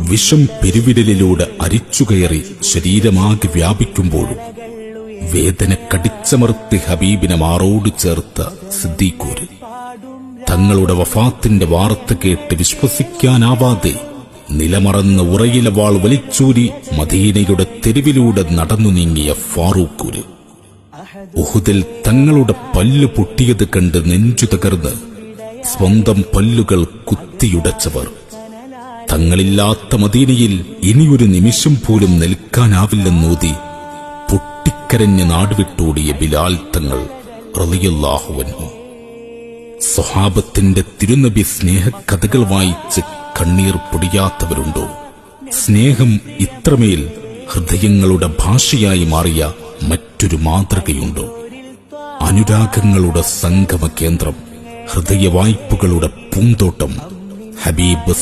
വിഷം പെരുവിരലിലൂടെ അരിച്ചുകയറി ശരീരമാകെ വ്യാപിക്കുമ്പോഴും വേദന കടിച്ചമർത്തി ഹബീബിനെ മാറോട് ചേർത്ത സിദ്ദീഖൂര് തങ്ങളുടെ വഫാത്തിന്റെ വാർത്ത കേട്ട് വിശ്വസിക്കാനാവാതെ നിലമറന്ന ഉറയിലെ വാൾ വലിച്ചൂരി മദീനയുടെ തെരുവിലൂടെ നടന്നു നീങ്ങിയ ഫാറൂഖൂര് ഉഹുദിൽ തങ്ങളുടെ പല്ലു പൊട്ടിയത് കണ്ട് നെഞ്ചു തകർന്ന് സ്വന്തം പല്ലുകൾ കുത്തിയുടച്ചവർ, തങ്ങളില്ലാത്ത മദീനയിൽ ഇനിയൊരു നിമിഷം പോലും നിൽക്കാനാവില്ലെന്നോതി പൊട്ടിക്കരഞ്ഞ് നാടുവിട്ടോടിയ ബിലാൽ തങ്ങൾ റളിയല്ലാഹു അൻഹു. സ്വഹാബത്തിന്റെ തിരുനബി സ്നേഹകഥകൾ വായിച്ച് കണ്ണീർ പൊടിയാത്തവരുണ്ടോ? സ്നേഹം ഇത്രമേൽ ഹൃദയങ്ങളുടെ ഭാഷയായി മാറിയ മറ്റൊരു മാതൃകയുണ്ടോ? അനുരാഗങ്ങളുടെ സംഗമ കേന്ദ്രം, ഹൃദയവായ്പുകളുടെ പൂന്തോട്ടം ഹബീബ്